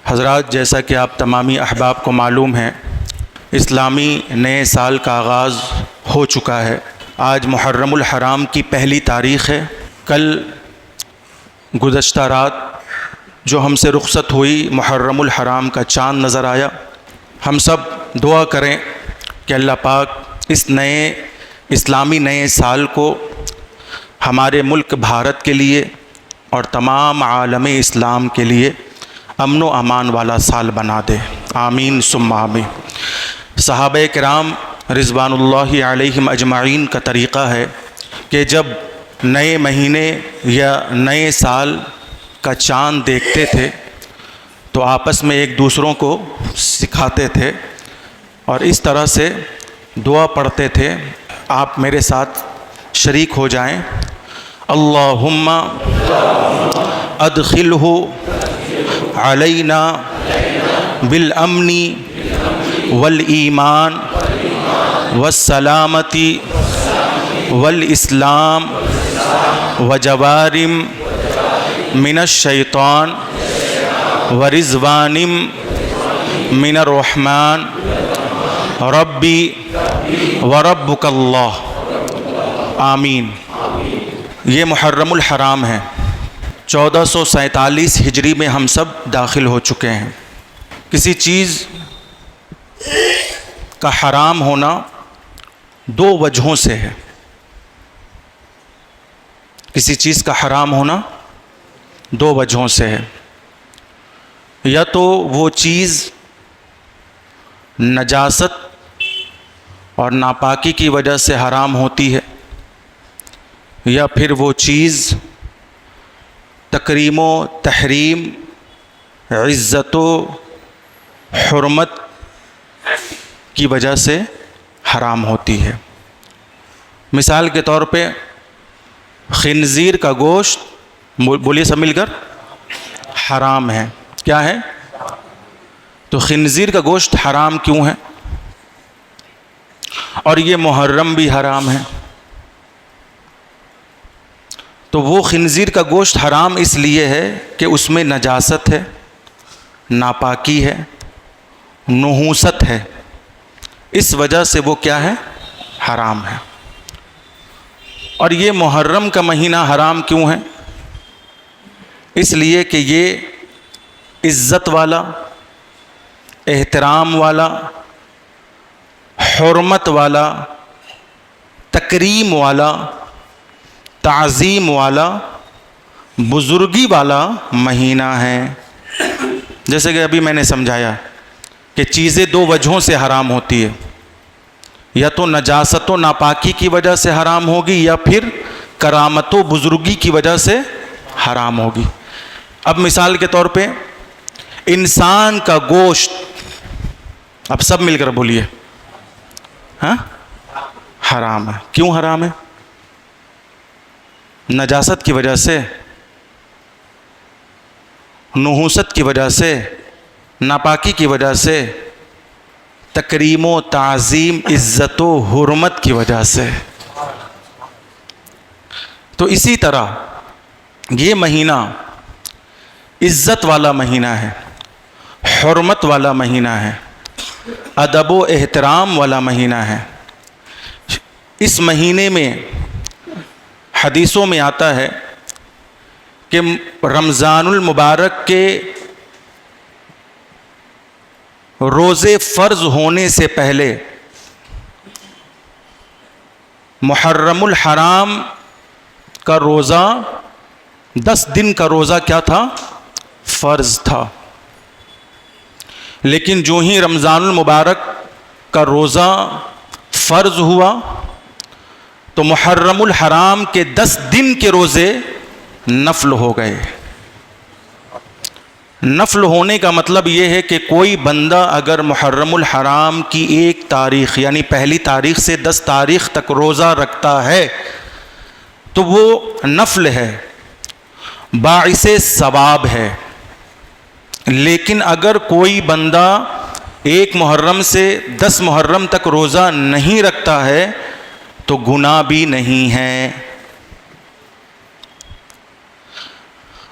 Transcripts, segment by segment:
حضرات، جیسا کہ آپ تمامی احباب کو معلوم ہے، اسلامی نئے سال کا آغاز ہو چکا ہے۔ آج محرم الحرام کی پہلی تاریخ ہے۔ کل گزشتہ رات جو ہم سے رخصت ہوئی، محرم الحرام کا چاند نظر آیا۔ ہم سب دعا کریں کہ اللہ پاک اس نئے اسلامی نئے سال کو ہمارے ملک بھارت کے لیے اور تمام عالم اسلام کے لیے امن و امان والا سال بنا دے، آمین ثم آمین۔ صحابہ کرام رضوان اللہ علیہم اجمعین کا طریقہ ہے کہ جب نئے مہینے یا نئے سال کا چاند دیکھتے تھے تو آپس میں ایک دوسروں کو سکھاتے تھے اور اس طرح سے دعا پڑھتے تھے۔ آپ میرے ساتھ شریک ہو جائیں۔ اللہم ادخلہ علینا بالامن والایمان والسلامتی والاسلام وجوارم من الشیطان ورضوان من الرحمن ربی وربک اللہ، آمین۔ یہ محرم الحرام ہے۔ 1447 ہجری میں ہم سب داخل ہو چکے ہیں۔ کسی چیز کا حرام ہونا دو وجہوں سے ہے۔ کسی چیز کا حرام ہونا دو وجہوں سے ہے۔ یا تو وہ چیز نجاست اور ناپاکی کی وجہ سے حرام ہوتی ہے، یا پھر وہ چیز تکریم و تحریم، عزت و حرمت کی وجہ سے حرام ہوتی ہے۔ مثال کے طور پہ خنزیر کا گوشت، بولیے سب مل کر، حرام ہے۔ کیا ہے؟ تو خنزیر کا گوشت حرام کیوں ہے؟ اور یہ محرم بھی حرام ہے۔ تو وہ خنزیر کا گوشت حرام اس لیے ہے کہ اس میں نجاست ہے، ناپاکی ہے، نحوست ہے، اس وجہ سے وہ کیا ہے؟ حرام ہے۔ اور یہ محرم کا مہینہ حرام کیوں ہے؟ اس لیے کہ یہ عزت والا، احترام والا، حرمت والا، تکریم والا، تعظیم والا، بزرگی والا مہینہ ہے۔ جیسے کہ ابھی میں نے سمجھایا کہ چیزیں دو وجہوں سے حرام ہوتی ہے، یا تو نجاست و ناپاکی کی وجہ سے حرام ہوگی، یا پھر کرامت و بزرگی کی وجہ سے حرام ہوگی۔ اب مثال کے طور پہ انسان کا گوشت، اب سب مل کر بولیے، ہاں، حرام ہے۔ کیوں حرام ہے؟ نجاست کی وجہ سے، نحوست کی وجہ سے، ناپاکی کی وجہ سے، تکریم و تعظیم، عزت و حرمت کی وجہ سے۔ تو اسی طرح یہ مہینہ عزت والا مہینہ ہے، حرمت والا مہینہ ہے، ادب و احترام والا مہینہ ہے۔ اس مہینے میں حدیثوں میں آتا ہے کہ رمضان المبارک کے روزے فرض ہونے سے پہلے محرم الحرام کا روزہ 10 دن کا روزہ کیا تھا؟ فرض تھا۔ لیکن جو ہی رمضان المبارک کا روزہ فرض ہوا تو محرم الحرام کے 10 دن کے روزے نفل ہو گئے۔ نفل ہونے کا مطلب یہ ہے کہ کوئی بندہ اگر محرم الحرام کی 1 تاریخ یعنی پہلی تاریخ سے 10 تاریخ تک روزہ رکھتا ہے تو وہ نفل ہے، باعث ثواب ہے۔ لیکن اگر کوئی بندہ 1 محرم سے 10 محرم تک روزہ نہیں رکھتا ہے تو گناہ بھی نہیں ہے۔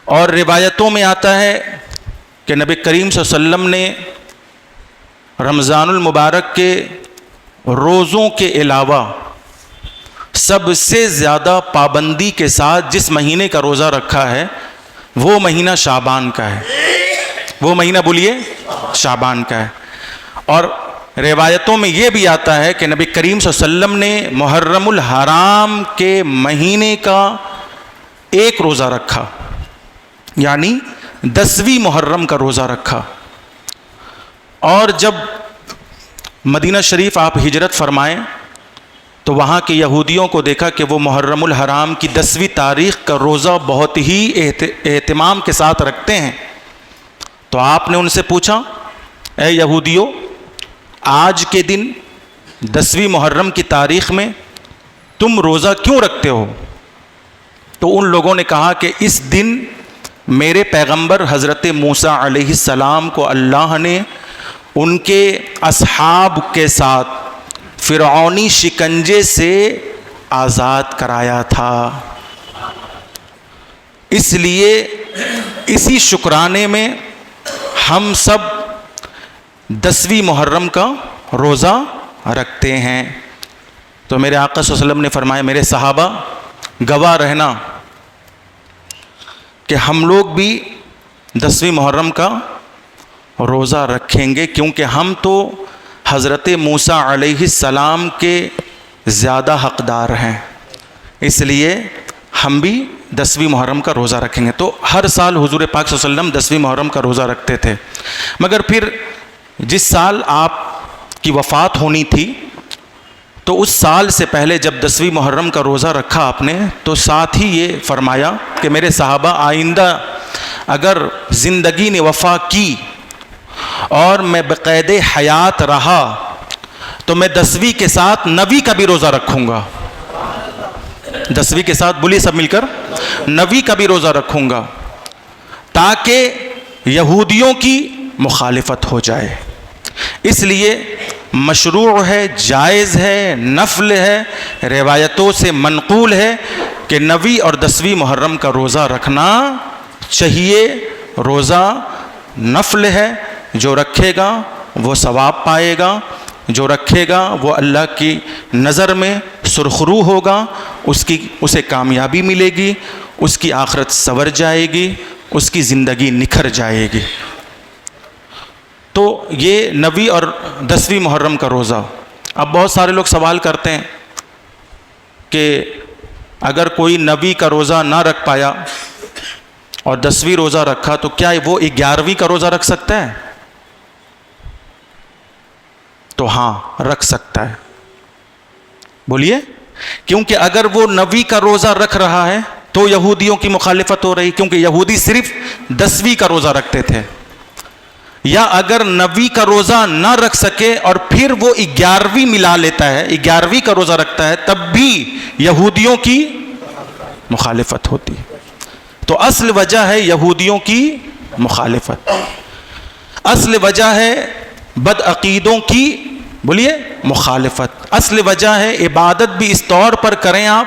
اور روایتوں میں آتا ہے کہ نبی کریم صلی اللہ علیہ وسلم نے رمضان المبارک کے روزوں کے علاوہ سب سے زیادہ پابندی کے ساتھ جس مہینے کا روزہ رکھا ہے وہ مہینہ شعبان کا ہے. وہ مہینہ بولیے شعبان کا ہے. اور روایتوں میں یہ بھی آتا ہے کہ نبی کریم صلی اللہ علیہ وسلم نے محرم الحرام کے مہینے کا ایک روزہ رکھا, یعنی 10ویں محرم کا روزہ رکھا. اور جب مدینہ شریف آپ ہجرت فرمائیں تو وہاں کے یہودیوں کو دیکھا کہ وہ محرم الحرام کی 10ویں تاریخ کا روزہ بہت ہی اہتمام کے ساتھ رکھتے ہیں. تو آپ نے ان سے پوچھا, اے یہودیوں, آج کے دن 10ویں محرم کی تاریخ میں تم روزہ کیوں رکھتے ہو؟ تو ان لوگوں نے کہا کہ اس دن میرے پیغمبر حضرت موسیٰ علیہ السلام کو اللہ نے ان کے اصحاب کے ساتھ فرعونی شکنجے سے آزاد کرایا تھا, اس لیے اسی شکرانے میں ہم سب 10ویں محرم کا روزہ رکھتے ہیں. تو میرے آقا صلی اللہ علیہ وسلم نے فرمایا, میرے صحابہ گواہ رہنا کہ ہم لوگ بھی 10ویں محرم کا روزہ رکھیں گے, کیونکہ ہم تو حضرت موسیٰ علیہ السلام کے زیادہ حقدار ہیں, اس لیے ہم بھی 10ویں محرم کا روزہ رکھیں گے. تو ہر سال حضور پاک صلی اللہ علیہ وسلم 10ویں محرم کا روزہ رکھتے تھے. مگر پھر جس سال آپ کی وفات ہونی تھی تو اس سال سے پہلے جب 10ویں محرم کا روزہ رکھا آپ نے, تو ساتھ ہی یہ فرمایا کہ میرے صحابہ آئندہ اگر زندگی نے وفا کی اور میں بقید حیات رہا تو میں 10ویں کے ساتھ 9ویں کا بھی روزہ رکھوں گا. 10ویں کے ساتھ بولیے سب مل کر, 9ویں کا بھی روزہ رکھوں گا, تاکہ یہودیوں کی مخالفت ہو جائے. اس لیے مشروع ہے, جائز ہے, نفل ہے, روایتوں سے منقول ہے کہ 9ویں اور 10ویں محرم کا روزہ رکھنا چاہیے. روزہ نفل ہے, جو رکھے گا وہ ثواب پائے گا, جو رکھے گا وہ اللہ کی نظر میں سرخرو ہوگا, اسے کامیابی ملے گی, اس کی آخرت سنور جائے گی, اس کی زندگی نکھر جائے گی. تو یہ 9ویں اور 10ویں محرم کا روزہ. اب بہت سارے لوگ سوال کرتے ہیں کہ اگر کوئی 9ویں کا روزہ نہ رکھ پایا اور 10ویں روزہ رکھا تو کیا وہ 11ویں کا روزہ رکھ سکتا ہے؟ تو ہاں, رکھ سکتا ہے. بولیے, کیونکہ اگر وہ 9ویں کا روزہ رکھ رہا ہے تو یہودیوں کی مخالفت ہو رہی, کیونکہ یہودی صرف 10ویں کا روزہ رکھتے تھے. یا اگر 9ویں کا روزہ نہ رکھ سکے اور پھر وہ 11ویں ملا لیتا ہے, 11ویں کا روزہ رکھتا ہے, تب بھی یہودیوں کی مخالفت ہوتی. تو اصل وجہ ہے یہودیوں کی مخالفت, اصل وجہ ہے بدعقیدوں کی, بولیے, مخالفت. اصل وجہ ہے عبادت بھی اس طور پر کریں, آپ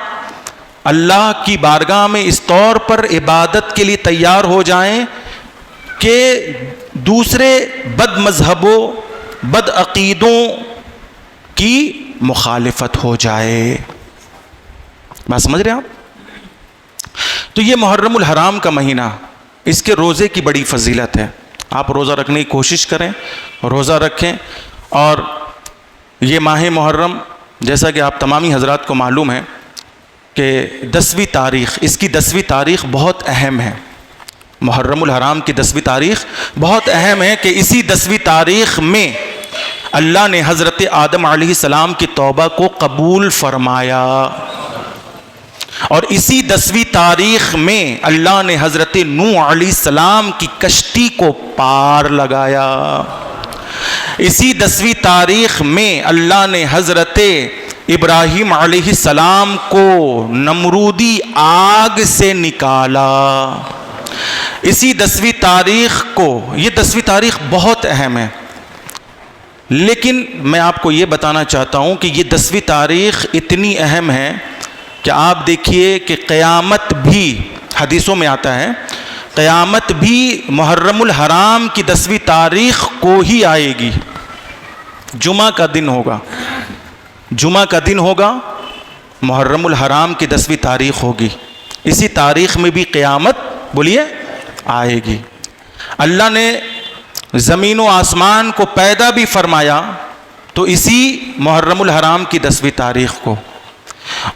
اللہ کی بارگاہ میں اس طور پر عبادت کے لیے تیار ہو جائیں کہ دوسرے بد مذہبوں, بد عقیدوں کی مخالفت ہو جائے. بات سمجھ رہے ہیں آپ؟ تو یہ محرم الحرام کا مہینہ, اس کے روزے کی بڑی فضیلت ہے. آپ روزہ رکھنے کی کوشش کریں, روزہ رکھیں. اور یہ ماہ محرم, جیسا کہ آپ تمامی حضرات کو معلوم ہے کہ 10ویں تاریخ, اس کی 10ویں تاریخ بہت اہم ہے. محرم الحرام کی 10ویں تاریخ بہت اہم ہے کہ اسی 10ویں تاریخ میں اللہ نے حضرت آدم علیہ السلام کی توبہ کو قبول فرمایا, اور اسی 10ویں تاریخ میں اللہ نے حضرت نوح علیہ السلام کی کشتی کو پار لگایا. اسی 10ویں تاریخ میں اللہ نے حضرت ابراہیم علیہ السلام کو نمرودی آگ سے نکالا. اسی 10ویں تاریخ کو, یہ 10ویں تاریخ بہت اہم ہے, لیکن میں آپ کو یہ بتانا چاہتا ہوں کہ یہ 10ویں تاریخ اتنی اہم ہے کہ آپ دیکھیے کہ قیامت بھی, حدیثوں میں آتا ہے, قیامت بھی محرم الحرام کی 10ویں تاریخ کو ہی آئے گی. جمعہ کا دن ہوگا، جمعہ کا دن ہوگا، محرم الحرام کی 10ویں تاریخ ہوگی. اسی تاریخ میں بھی قیامت بولیے آئے گی. اللہ نے زمین و آسمان کو پیدا بھی فرمایا تو اسی محرم الحرام کی 10ویں تاریخ کو،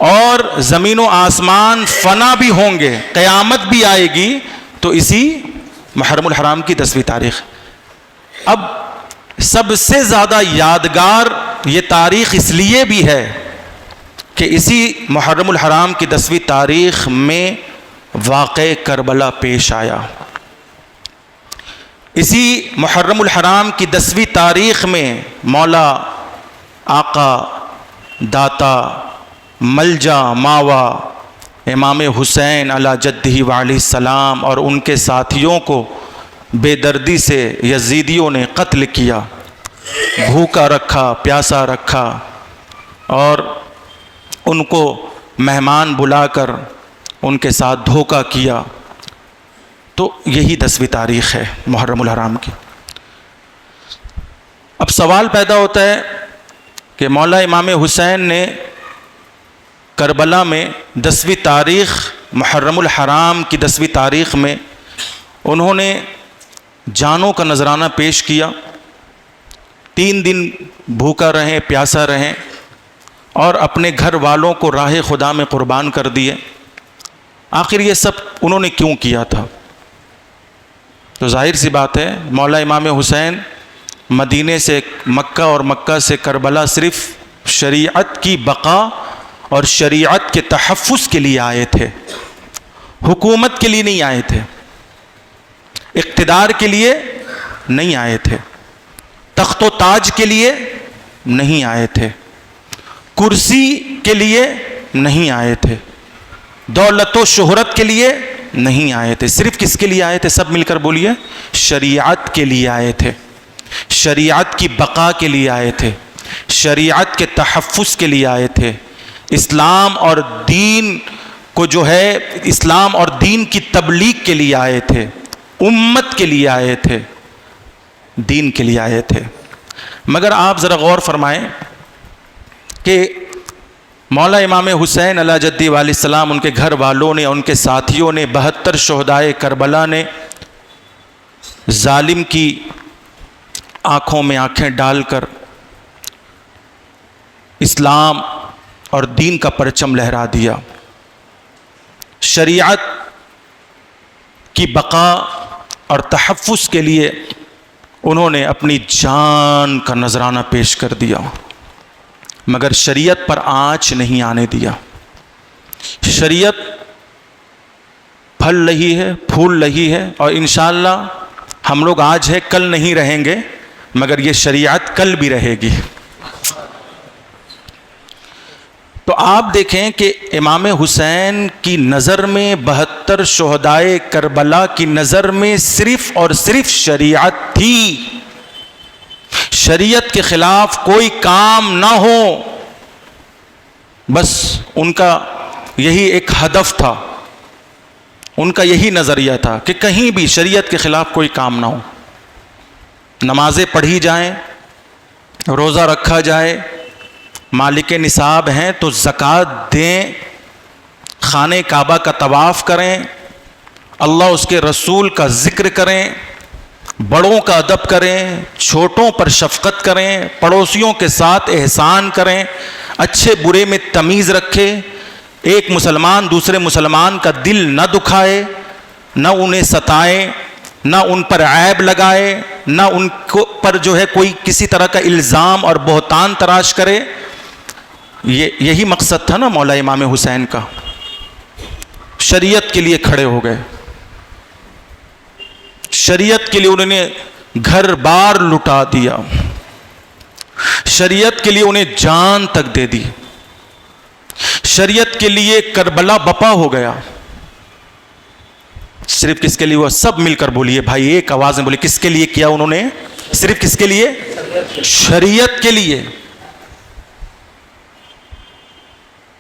اور زمین و آسمان فنا بھی ہوں گے، قیامت بھی آئے گی تو اسی محرم الحرام کی 10ویں تاریخ. اب سب سے زیادہ یادگار یہ تاریخ اس لیے بھی ہے کہ اسی محرم الحرام کی 10ویں تاریخ میں واقع کربلا پیش آیا. اسی محرم الحرام کی 10ویں تاریخ میں مولا آقا داتا ملجا ماوا امام حسین علی جدہ وعلیہ السلام اور ان کے ساتھیوں کو بے دردی سے یزیدیوں نے قتل کیا، بھوکا رکھا، پیاسا رکھا، اور ان کو مہمان بلا کر ان کے ساتھ دھوکہ کیا. تو یہی 10ویں تاریخ ہے محرم الحرام کی. اب سوال پیدا ہوتا ہے کہ مولا امام حسین نے کربلا میں 10ویں تاریخ محرم الحرام کی 10ویں تاریخ میں انہوں نے جانوں کا نذرانہ پیش کیا، 3 دن بھوکا رہیں، پیاسا رہیں، اور اپنے گھر والوں کو راہ خدا میں قربان کر دیے. آخر یہ سب انہوں نے کیوں کیا تھا؟ تو ظاہر سی بات ہے مولا امام حسین مدینے سے مکہ اور مکہ سے کربلا صرف شریعت کی بقا اور شریعت کے تحفظ کے لیے آئے تھے، حکومت کے لیے نہیں آئے تھے، اقتدار کے لیے نہیں آئے تھے، تخت و تاج کے لیے نہیں آئے تھے، کرسی کے لیے نہیں آئے تھے، دولت و شہرت کے لیے نہیں آئے تھے. صرف کس کے لیے آئے تھے؟ سب مل کر بولیے. شریعت کے لیے آئے تھے، شریعت کی بقا کے لیے آئے تھے، شریعت کے تحفظ کے لیے آئے تھے، اسلام اور دین کو جو ہے اسلام اور دین کی تبلیغ کے لیے آئے تھے، امت کے لیے آئے تھے، دین کے لیے آئے تھے. مگر آپ ذرا غور فرمائیں کہ مولا امام حسین علیہ جدہ علیہ السلام، ان کے گھر والوں نے، ان کے ساتھیوں نے، 72 شہدائے کربلا نے ظالم کی آنکھوں میں آنکھیں ڈال کر اسلام اور دین کا پرچم لہرا دیا. شریعت کی بقا اور تحفظ کے لیے انہوں نے اپنی جان کا نذرانہ پیش کر دیا، مگر شریعت پر آنچ نہیں آنے دیا. شریعت پھل رہی ہے، پھول رہی ہے، اور انشاءاللہ ہم لوگ آج ہے، کل نہیں رہیں گے، مگر یہ شریعت کل بھی رہے گی. تو آپ دیکھیں کہ امام حسین کی نظر میں 72 شہدائے کربلا کی نظر میں صرف اور صرف شریعت تھی. شریعت کے خلاف کوئی کام نہ ہو، بس ان کا یہی ایک ہدف تھا، ان کا یہی نظریہ تھا کہ کہیں بھی شریعت کے خلاف کوئی کام نہ ہو. نمازیں پڑھی جائیں، روزہ رکھا جائے، مالک نصاب ہیں تو زکوٰۃ دیں، خانہ کعبہ کا طواف کریں، اللہ اس کے رسول کا ذکر کریں، بڑوں کا ادب کریں، چھوٹوں پر شفقت کریں، پڑوسیوں کے ساتھ احسان کریں، اچھے برے میں تمیز رکھے، ایک مسلمان دوسرے مسلمان کا دل نہ دکھائے، نہ انہیں ستائے، نہ ان پر عیب لگائے، نہ ان کو پر جو ہے کوئی کسی طرح کا الزام اور بہتان تراش کرے. یہی مقصد تھا نا مولا امام حسین کا. شریعت کے لیے کھڑے ہو گئے، شریعت کے لیے انہوں نے گھر بار لٹا دیا، شریعت کے لیے انہیں جان تک دے دی، شریعت کے لیے کربلا بپا ہو گیا. صرف کس کے لیے ہوا؟ سب مل کر بولیے بھائی، ایک آواز میں بولیے، کس کے لیے کیا انہوں نے؟ صرف کس کے لیے؟ شریعت کے لیے.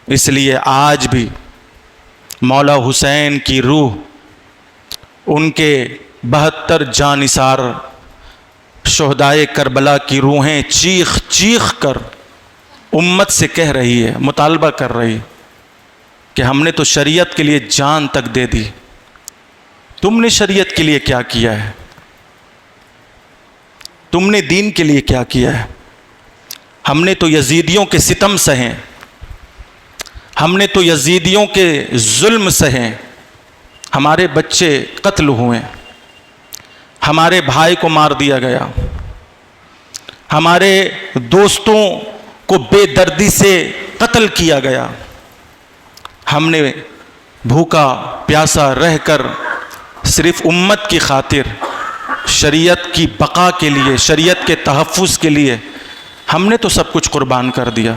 اس لیے آج بھی مولا حسین کی روح ان کے 72 جانثار شہدائے کربلا کی روحیں چیخ چیخ کر امت سے کہہ رہی ہے، مطالبہ کر رہی کہ ہم نے تو شریعت کے لیے جان تک دے دی، تم نے شریعت کے لیے کیا کیا ہے؟ تم نے دین کے لیے کیا کیا ہے؟ ہم نے تو یزیدیوں کے ستم سہیں، ہم نے تو یزیدیوں کے ظلم سہیں، ہمارے بچے قتل ہوئے، ہمارے بھائی کو مار دیا گیا، ہمارے دوستوں کو بے دردی سے قتل کیا گیا، ہم نے بھوکا پیاسا رہ کر صرف امت کی خاطر، شریعت کی بقا کے لیے، شریعت کے تحفظ کے لیے ہم نے تو سب کچھ قربان کر دیا،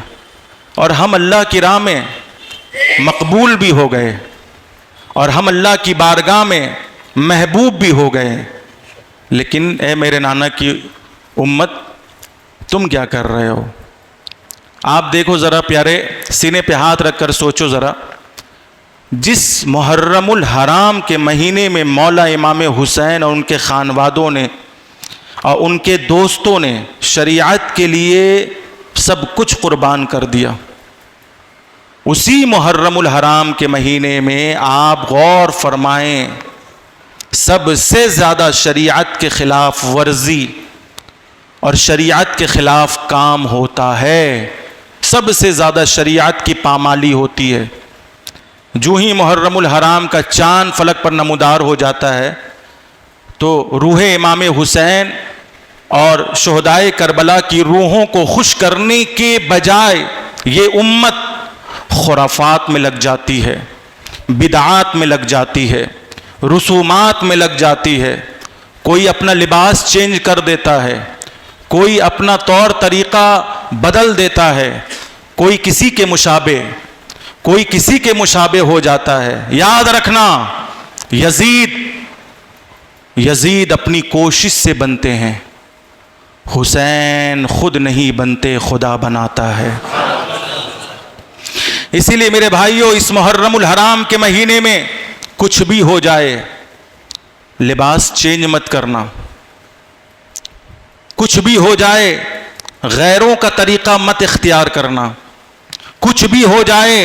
اور ہم اللہ کی راہ میں مقبول بھی ہو گئے، اور ہم اللہ کی بارگاہ میں محبوب بھی ہو گئے۔ لیکن اے میرے نانا کی امت، تم کیا کر رہے ہو؟ آپ دیکھو ذرا پیارے، سینے پہ ہاتھ رکھ کر سوچو ذرا، جس محرم الحرام کے مہینے میں مولا امام حسین اور ان کے خانوادوں نے اور ان کے دوستوں نے شریعت کے لیے سب کچھ قربان کر دیا، اسی محرم الحرام کے مہینے میں آپ غور فرمائیں، سب سے زیادہ شریعت کے خلاف ورزی اور شریعت کے خلاف کام ہوتا ہے، سب سے زیادہ شریعت کی پامالی ہوتی ہے۔ جو ہی محرم الحرام کا چاند فلک پر نمودار ہو جاتا ہے تو روح امام حسین اور شہدائے کربلا کی روحوں کو خوش کرنے کے بجائے یہ امت خرافات میں لگ جاتی ہے، بدعات میں لگ جاتی ہے، رسومات میں لگ جاتی ہے، کوئی اپنا لباس چینج کر دیتا ہے، کوئی اپنا طور طریقہ بدل دیتا ہے، کوئی کسی کے مشابہ، کوئی کسی کے مشابہ ہو جاتا ہے۔ یاد رکھنا، یزید اپنی کوشش سے بنتے ہیں، حسین خود نہیں بنتے، خدا بناتا ہے۔ اسی لیے میرے بھائیوں، اس محرم الحرام کے مہینے میں کچھ بھی ہو جائے، لباس چینج مت کرنا، کچھ بھی ہو جائے غیروں کا طریقہ مت اختیار کرنا، کچھ بھی ہو جائے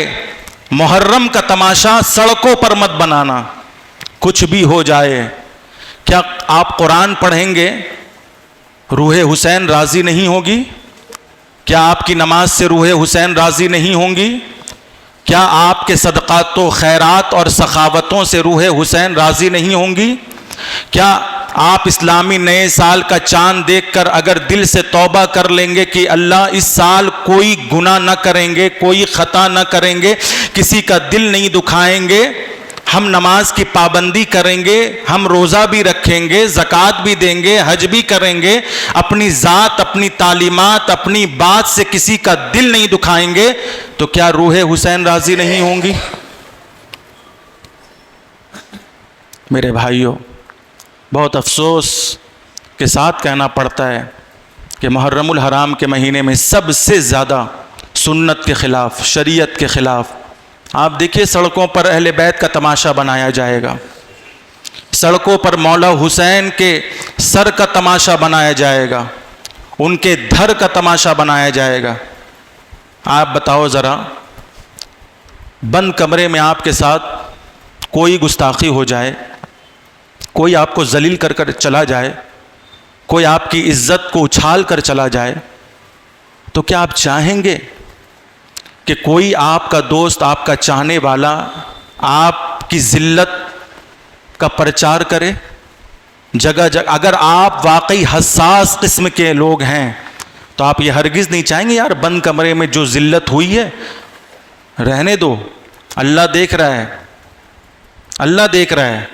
محرم کا تماشا سڑکوں پر مت بنانا، کچھ بھی ہو جائے۔ کیا آپ قرآن پڑھیں گے روح حسین راضی نہیں ہوگی؟ کیا آپ کی نماز سے روح حسین راضی نہیں ہوں گی؟ کیا آپ کے صدقات و خیرات اور سخاوتوں سے روح حسین راضی نہیں ہوں گی؟ کیا آپ اسلامی نئے سال کا چاند دیکھ کر اگر دل سے توبہ کر لیں گے کہ اللہ اس سال کوئی گناہ نہ کریں گے، کوئی خطا نہ کریں گے، کسی کا دل نہیں دکھائیں گے، ہم نماز کی پابندی کریں گے، ہم روزہ بھی رکھیں گے، زکوٰۃ بھی دیں گے، حج بھی کریں گے، اپنی ذات، اپنی تعلیمات، اپنی بات سے کسی کا دل نہیں دکھائیں گے، تو کیا روح حسین راضی نہیں ہوں گی؟ میرے بھائیوں، بہت افسوس کے ساتھ کہنا پڑتا ہے کہ محرم الحرام کے مہینے میں سب سے زیادہ سنت کے خلاف، شریعت کے خلاف، آپ دیکھیے سڑکوں پر اہل بیت کا تماشا بنایا جائے گا، سڑکوں پر مولا حسین کے سر کا تماشا بنایا جائے گا، ان کے دھر کا تماشا بنایا جائے گا۔ آپ بتاؤ ذرا، بند کمرے میں آپ کے ساتھ کوئی گستاخی ہو جائے، کوئی آپ کو ذلیل کر کر چلا جائے، کوئی آپ کی عزت کو اچھال کر چلا جائے، تو کیا آپ چاہیں گے کہ کوئی آپ کا دوست، آپ کا چاہنے والا آپ کی ذلت کا پرچار کرے جگہ جگہ؟ اگر آپ واقعی حساس قسم کے لوگ ہیں تو آپ یہ ہرگز نہیں چاہیں گے یار بند کمرے میں جو ذلت ہوئی ہے رہنے دو، اللہ دیکھ رہا ہے، اللہ دیکھ رہا ہے۔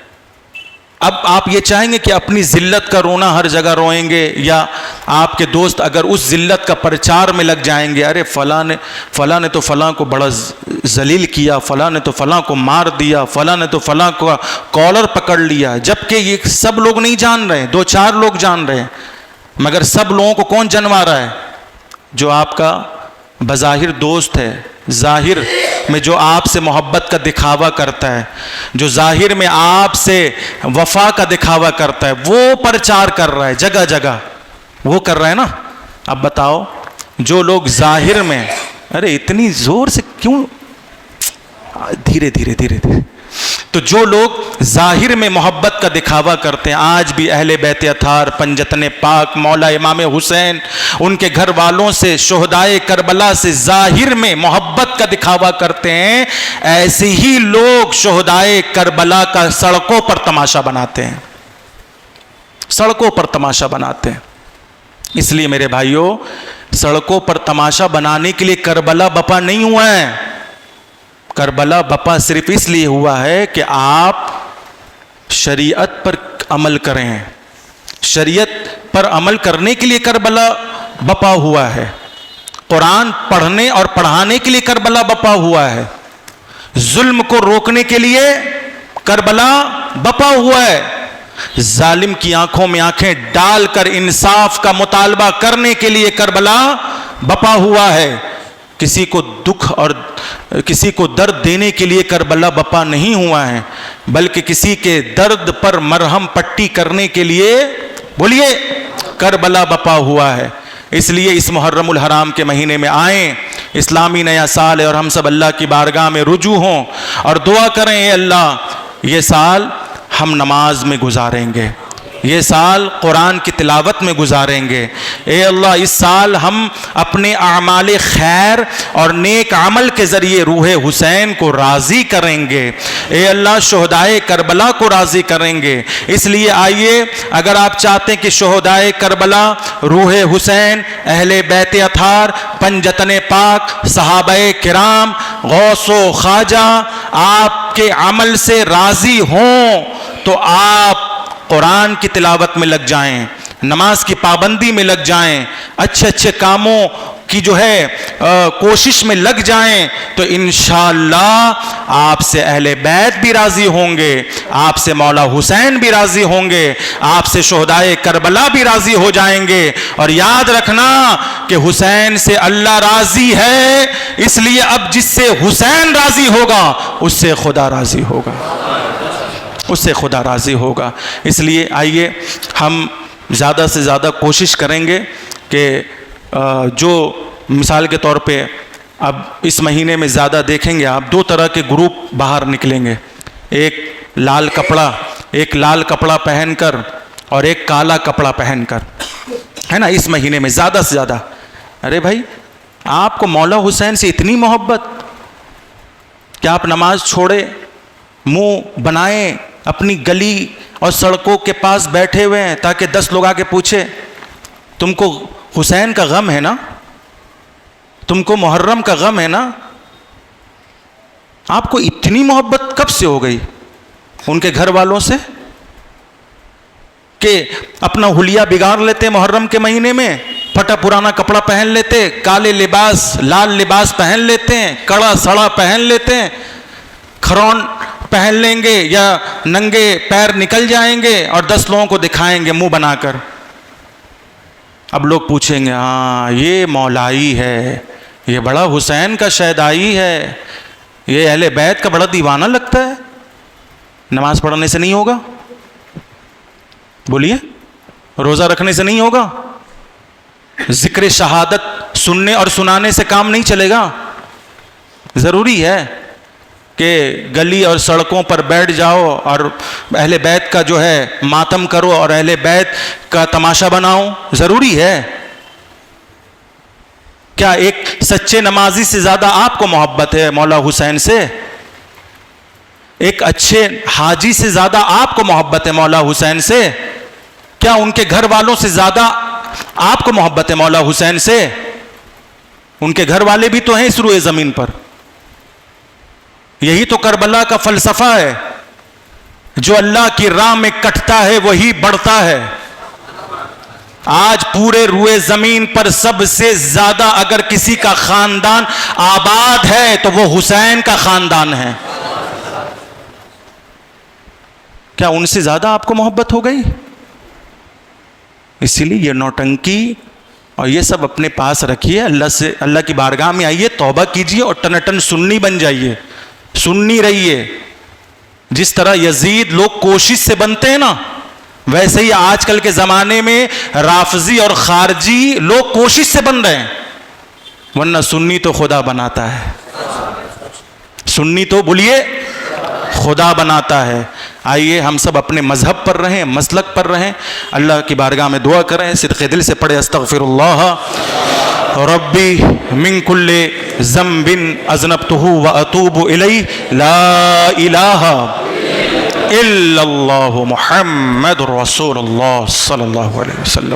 اب آپ یہ چاہیں گے کہ اپنی ذلت کا رونا ہر جگہ روئیں گے، یا آپ کے دوست اگر اس ذلت کا پرچار میں لگ جائیں گے، ارے فلاں نے تو فلاں کو بڑا ذلیل کیا، فلاں نے تو فلاں کو مار دیا، فلاں نے تو فلاں کو کالر پکڑ لیا، جبکہ یہ سب لوگ نہیں جان رہے، 2-4 لوگ جان رہے ہیں، مگر سب لوگوں کو کون جنوا رہا ہے؟ جو آپ کا بظاہر دوست ہے، ظاہر میں جو آپ سے محبت کا دکھاوا کرتا ہے، جو ظاہر میں آپ سے وفا کا دکھاوا کرتا ہے، وہ پرچار کر رہا ہے جگہ جگہ، وہ کر رہا ہے نا. اب بتاؤ جو لوگ ظاہر میں، ارے اتنی زور سے کیوں، دھیرے دھیرے دھیرے دھیرے، تو جو لوگ ظاہر میں محبت کا دکھاوا کرتے ہیں، آج بھی اہل بیت اطہار، پنجتن پاک، مولا امام حسین، ان کے گھر والوں سے، شہدائے کربلا سے ظاہر میں محبت کا دکھاوا کرتے ہیں، ایسے ہی لوگ شہدائے کربلا کا سڑکوں پر تماشا بناتے ہیں، سڑکوں پر تماشا بناتے ہیں. اس لیے میرے بھائیوں، سڑکوں پر تماشا بنانے کے لیے کربلا بپا نہیں ہوا ہے. کربلا بپا صرف اس لیے ہوا ہے کہ آپ شریعت پر عمل کریں. شریعت پر عمل کرنے کے لیے کربلا بپا ہوا ہے. قرآن پڑھنے اور پڑھانے کے لیے کربلا بپا ہوا ہے. ظلم کو روکنے کے لیے کربلا بپا ہوا ہے. ظالم کی آنکھوں میں آنکھیں ڈال کر انصاف کا مطالبہ کرنے کے لیے کربلا بپا ہوا ہے. کسی کو دکھ اور کسی کو درد دینے کے لیے کربلا بپا نہیں ہوا ہے، بلکہ کسی کے درد پر مرہم پٹی کرنے کے لیے، بولیے، کربلا بپا ہوا ہے. اس لیے اس محرم الحرام کے مہینے میں آئیں، اسلامی نیا سال ہے اور ہم سب اللہ کی بارگاہ میں رجوع ہوں اور دعا کریں، اے اللہ یہ سال ہم نماز میں گزاریں گے، یہ سال قرآن کی تلاوت میں گزاریں گے. اے اللہ اس سال ہم اپنے اعمال خیر اور نیک عمل کے ذریعے روح حسین کو راضی کریں گے. اے اللہ شہدائے کربلا کو راضی کریں گے. اس لیے آئیے، اگر آپ چاہتے ہیں کہ شہدائے کربلا، روح حسین، اہل بیت اطہار، پنجتن پاک، صحابہ کرام، غوث و خواجہ آپ کے عمل سے راضی ہوں، تو آپ قرآن کی تلاوت میں لگ جائیں، نماز کی پابندی میں لگ جائیں، اچھے اچھے کاموں کی جو ہے کوشش میں لگ جائیں، تو انشاءاللہ آپ سے اہل بیت بھی راضی ہوں گے، آپ سے مولا حسین بھی راضی ہوں گے، آپ سے شہدائے کربلا بھی راضی ہو جائیں گے. اور یاد رکھنا کہ حسین سے اللہ راضی ہے، اس لیے اب جس سے حسین راضی ہوگا اس سے خدا راضی ہوگا، اس سے خدا راضی ہوگا. اس لیے آئیے ہم زیادہ سے زیادہ کوشش کریں گے کہ جو مثال کے طور پہ اب اس مہینے میں زیادہ دیکھیں گے آپ، 2 طرح کے گروپ باہر نکلیں گے، ایک لال کپڑا پہن کر اور ایک کالا کپڑا پہن کر، ہے نا، اس مہینے میں زیادہ سے زیادہ. ارے بھائی آپ کو مولا حسین سے اتنی محبت کہ آپ نماز چھوڑے، منہ بنائیں، اپنی گلی اور سڑکوں کے پاس بیٹھے ہوئے ہیں تاکہ 10 لوگ آ کے پوچھے تم کو حسین کا غم ہے نا، تم کو محرم کا غم ہے نا. آپ کو اتنی محبت کب سے ہو گئی ان کے گھر والوں سے کہ اپنا حلیہ بگاڑ لیتے محرم کے مہینے میں، پھٹا پرانا کپڑا پہن لیتے، کالے لباس، لال لباس پہن لیتے ہیں، کڑا سڑا پہن لیتے ہیں، کھرون پہن لیں گے یا ننگے پیر نکل جائیں گے اور 10 لوگوں کو دکھائیں گے منہ بنا کر. اب لوگ پوچھیں گے ہاں یہ مولائی ہے، یہ بڑا حسین کا شیدائی ہے، یہ اہل بیت کا بڑا دیوانہ لگتا ہے. نماز پڑھنے سے نہیں ہوگا؟ بولیے، روزہ رکھنے سے نہیں ہوگا؟ ذکر شہادت سننے اور سنانے سے کام نہیں چلے گا؟ ضروری ہے کہ گلی اور سڑکوں پر بیٹھ جاؤ اور اہل بیت کا جو ہے ماتم کرو اور اہل بیت کا تماشا بناؤ؟ ضروری ہے. کیا ایک سچے نمازی سے زیادہ آپ کو محبت ہے مولا حسین سے؟ ایک اچھے حاجی سے زیادہ آپ کو محبت ہے مولا حسین سے؟ کیا ان کے گھر والوں سے زیادہ آپ کو محبت ہے مولا حسین سے؟ ان کے گھر والے بھی تو ہیں اس روئے زمین پر. یہی تو کربلا کا فلسفہ ہے، جو اللہ کی راہ میں کٹتا ہے وہی بڑھتا ہے. آج پورے روئے زمین پر سب سے زیادہ اگر کسی کا خاندان آباد ہے تو وہ حسین کا خاندان ہے. کیا ان سے زیادہ آپ کو محبت ہو گئی؟ اسی لیے یہ نوٹنکی اور یہ سب اپنے پاس رکھیے، اللہ کی بارگاہ میں آئیے، توبہ کیجیے اور ٹن سنی بن جائیے، سنی رہیے۔ جس طرح یزید لوگ کوشش سے بنتے ہیں نا، ویسے ہی آج کل کے زمانے میں رافضی اور خارجی لوگ کوشش سے بن رہے ہیں، ورنہ سنی تو خدا بناتا ہے، سنی تو بولیے خدا بناتا ہے۔ آئیے ہم سب اپنے مذہب پر رہیں، مسلک پر رہیں، اللہ کی بارگاہ میں دعا کریں، صدق دل سے پڑھے استغفر اللہ ربی من کل ذنب اذنبتہ واتوب الیہ لا الہ الا اللہ محمد رسول اللہ صلی اللہ علیہ وسلم۔